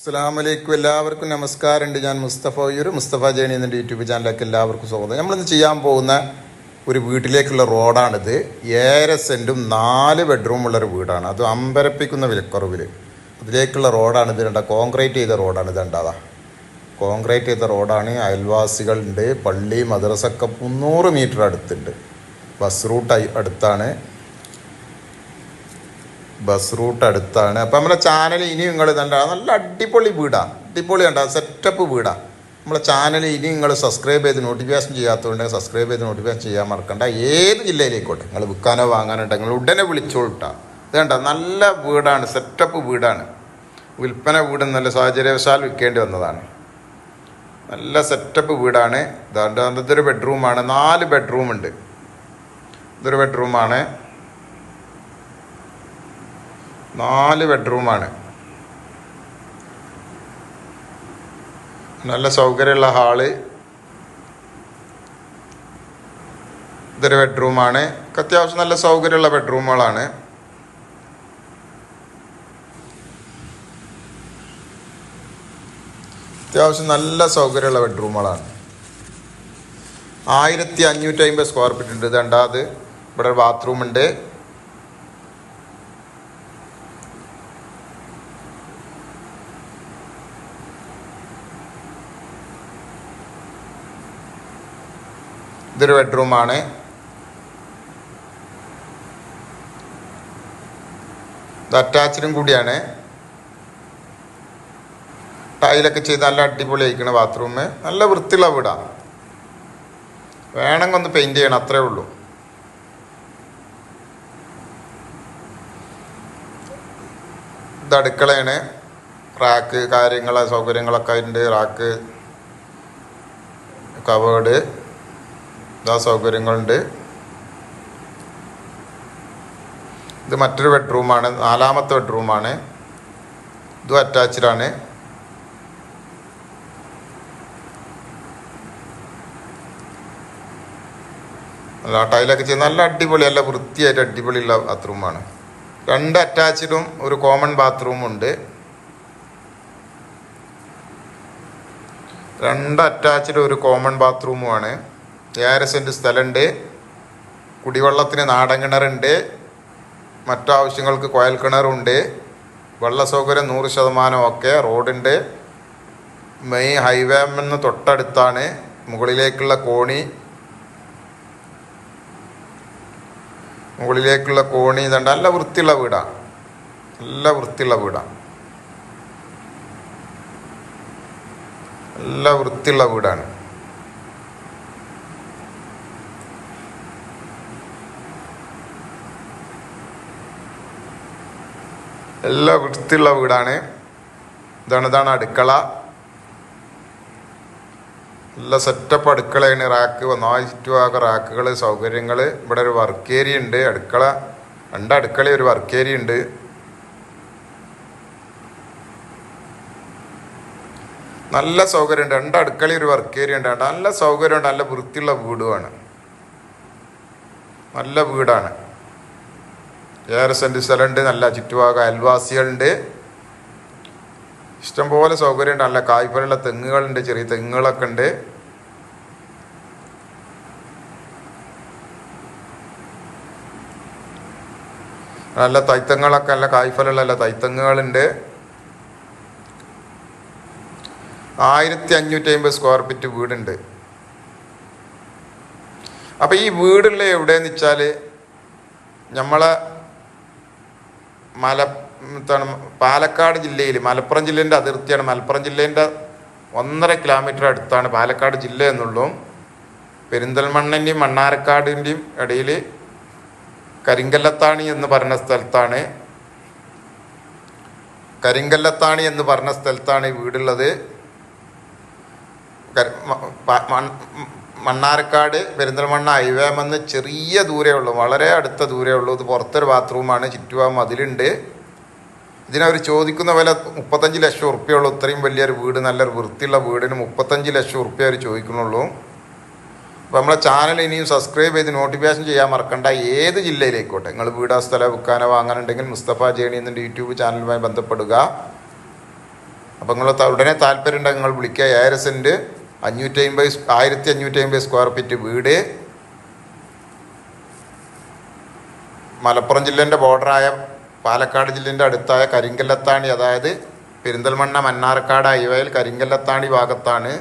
അസ്സലാമലൈക്കും. എല്ലാവർക്കും നമസ്കാരമുണ്ട്. ഞാൻ മുസ്തഫ മുസ്തഫ ജേണി എന്ന യൂട്യൂബ് ചാനലിലേക്ക് എല്ലാവർക്കും സ്വാഗതം. നമ്മളിന്ന് ചെയ്യാൻ പോകുന്ന ഒരു വീട്ടിലേക്കുള്ള റോഡാണിത്. 7 സെൻറ്റും 4 ബെഡ്റൂമുള്ളൊരു വീടാണ്. അത് അമ്പരപ്പിക്കുന്ന വിലക്കുറവിൽ അതിലേക്കുള്ള റോഡാണിത്. കോൺക്രീറ്റ് ചെയ്ത റോഡാണിത്. ഉണ്ടാതാ കോൺക്രീറ്റ് ചെയ്ത റോഡാണ്. അയൽവാസികളുണ്ട്, പള്ളി മദ്രസൊക്കെ 300 മീറ്റർ അടുത്തുണ്ട്. ബസ് റൂട്ട് അടുത്താണ്. അപ്പോൾ നമ്മളെ ചാനൽ ഇനി നിങ്ങൾ നല്ല അടിപൊളി വീടാണ്. അടിപൊളി കണ്ട സെറ്റപ്പ് വീടാണ്. നമ്മളെ ചാനൽ ഇനി നിങ്ങൾ സബ്സ്ക്രൈബ് ചെയ്ത് നോട്ടിഫിക്കേഷൻ ചെയ്യാത്തതുകൊണ്ട് സബ്സ്ക്രൈബ് ചെയ്ത് നോട്ടിഫിക്കേഷൻ ചെയ്യാൻ മറക്കണ്ട. ഏത് ജില്ലയിലേക്കോട്ടെ നിങ്ങൾ വിൽക്കാനോ വാങ്ങാനോ നിങ്ങൾ ഉടനെ വിളിച്ചോട്ടാ. ഇത് കണ്ട നല്ല വീടാണ്, സെറ്റപ്പ് വീടാണ്. വിൽപ്പന വീട് നല്ല സാഹചര്യവശാൽ വിൽക്കേണ്ടി വന്നതാണ്. നല്ല സെറ്റപ്പ് വീടാണ്. ഇതൊരു ബെഡ്റൂമാണ്. 4 ബെഡ്റൂമുണ്ട്. ഇതൊരു ബെഡ്റൂമാണ്. 4 ബെഡ്റൂമാണ്. നല്ല സൗകര്യമുള്ള ഹാള്. ഇതൊരു ബെഡ്റൂമാണ്. അത്യാവശ്യം നല്ല സൗകര്യമുള്ള ബെഡ്റൂമുകളാണ്. അത്യാവശ്യം നല്ല സൗകര്യമുള്ള ബെഡ്റൂമുകളാണ്. 1550 സ്ക്വയർ ഫീറ്റ് ഉണ്ട്. ഇതുണ്ടാത് ഇവിടെ ഒരു ബാത്റൂമുണ്ട്. ഇതൊരു ബെഡ്റൂമാണ്. ഇത് അറ്റാച്ച്ഡും കൂടിയാണ്. ടൈലൊക്കെ ചെയ്ത് നല്ല അടിപൊളി ആയിക്കണ ബാത്റൂം. നല്ല വൃത്തിയുള്ള വീടാണ്. വേണമെങ്കിൽ ഒന്ന് പെയിൻറ് ചെയ്യണം, അത്രേ ഉള്ളൂ. ഇത് അടുക്കളയാണ്. റാക്ക് കാര്യങ്ങൾ സൗകര്യങ്ങളൊക്കെ ഉണ്ട്. റാക്ക്, കവേർഡ്, ഇതാ സൗകര്യങ്ങളുണ്ട്. ഇത് മറ്റൊരു ബെഡ്റൂമാണ്. 4ാമത്തെ ബെഡ്റൂമാണ്. ഇതും അറ്റാച്ച്ഡാണ്. നല്ല ടൈലൊക്കെ ചെയ്ത് നല്ല അടിപൊളി, നല്ല വൃത്തിയായിട്ട് അടിപൊളിയുള്ള ബാത്റൂമാണ്. 2 അറ്റാച്ച്ഡും ഒരു കോമൺ ബാത്റൂമുണ്ട്. 2 അറ്റാച്ച്ഡും ഒരു കോമൺ ബാത്റൂമുമാണ്. 7 സെൻറ്റ് സ്ഥലമുണ്ട്. കുടിവെള്ളത്തിന് നാടൻ കിണറുണ്ട്. മറ്റാവശ്യങ്ങൾക്ക് കുഴൽ കിണറുണ്ട്. വെള്ള സൗകര്യം 100% ഒക്കെ. റോഡുണ്ട്. മെയിൻ ഹൈവേ നിന്ന് തൊട്ടടുത്താണ്. മുകളിലേക്കുള്ള കോണി ഇതുണ്ട്. നല്ല വൃത്തിയുള്ള വീടാണ്. നല്ല വൃത്തിയുള്ള വീടാണ്. നല്ല വൃത്തിയുള്ള വീടാണ്. എല്ലാ വൃത്തിയുള്ള വീടാണ്. ഇതാണ് അടുക്കള. നല്ല സെറ്റപ്പ് അടുക്കളയാണ്. റാക്ക് 4 ചുറ്റുഭാഗം റാക്കുകൾ, സൗകര്യങ്ങൾ. ഇവിടെ ഒരു വർക്ക് ഏരിയ ഉണ്ട്. 2 അടുക്കള ഒരു വർക്ക് ഏരിയ ഉണ്ട്. നല്ല സൗകര്യമുണ്ട്. 2 അടുക്കള ഒരു വർക്ക് ഏരിയ ഉണ്ട്. നല്ല സൗകര്യമുണ്ട്. നല്ല വൃത്തിയുള്ള വീടുമാണ്. നല്ല വീടാണ്. 7 സെൻറ്റ് സ്ഥലമുണ്ട്. നല്ല ചുറ്റുഭാഗം അയൽവാസികളുണ്ട്. ഇഷ്ടംപോലെ സൗകര്യമുണ്ട്. നല്ല കായ്ഫലമുള്ള തെങ്ങുകളുണ്ട്. ചെറിയ തെങ്ങുകളൊക്കെ ഉണ്ട്. നല്ല തൈത്തങ്ങളൊക്കെ നല്ല കായ്ഫലമുള്ള നല്ല തൈത്തങ്ങുകളുണ്ട്. 1550 സ്ക്വയർ ഫീറ്റ് വീടുണ്ട്. അപ്പം ഈ വീടുള്ള എവിടെയെന്ന് വെച്ചാൽ നമ്മളെ പാലക്കാട് ജില്ലയിൽ, മലപ്പുറം ജില്ലേൻ്റെ അതിർത്തിയാണ്. മലപ്പുറം ജില്ലേൻ്റെ 1.5 കിലോമീറ്റർ അടുത്താണ് പാലക്കാട് ജില്ല എന്നുള്ളൂ. പെരിന്തൽമണ്ണൻ്റെയും മണ്ണാർക്കാടിൻ്റെയും ഇടയിൽ കരിങ്കല്ലത്താണി എന്ന് പറഞ്ഞ സ്ഥലത്താണ് ഈ വീടുള്ളത്. മണ്ണാർക്കാട് പെരിന്തൽമണ്ണ ഹൈവേ വന്ന് ചെറിയ ദൂരേ ഉള്ളൂ, വളരെ അടുത്ത ദൂരേ ഉള്ളൂ. ഇത് പുറത്തൊരു ബാത്റൂമാണ്. ചുറ്റുഭാഗം മതിലുണ്ട്. ഇതിനവർ ചോദിക്കുന്ന വില 35 ലക്ഷം ഉറുപ്പ്യുള്ളൂ. ഇത്രയും വലിയൊരു വീട്, നല്ലൊരു വൃത്തിയുള്ള വീടിന് 35 ലക്ഷം ഉറുപ്പ്യ അവർ ചോദിക്കുന്നുള്ളൂ. അപ്പോൾ നമ്മളെ ചാനൽ ഇനിയും സബ്സ്ക്രൈബ് ചെയ്ത് നോട്ടിഫിക്കേഷൻ ചെയ്യാൻ മറക്കണ്ട. ഏത് ജില്ലയിലേക്കോട്ടെ നിങ്ങൾ വീടോ സ്ഥലം വിൽക്കാനോ വാങ്ങാനുണ്ടെങ്കിൽ മുസ്തഫ ജേണി എന്ന യൂട്യൂബ് ചാനലുമായി ബന്ധപ്പെടുക. അപ്പോൾ നിങ്ങൾ ഉടനെ താല്പര്യം ഉണ്ടെങ്കിൽ നിങ്ങൾ വിളിക്കുക. 7 സെൻറ്റ് 1550 സ്ക്വയർ ഫീറ്റ് വീട്, മലപ്പുറം ജില്ലേൻ്റെ ബോർഡറായ പാലക്കാട് ജില്ലേൻ്റെ അടുത്തായ കരിങ്കല്ലത്താണി, അതായത് പെരിന്തൽമണ്ണ മണ്ണാർക്കാട് ഹൈവേയിൽ കരിങ്കല്ലത്താണി ഭാഗത്താണ്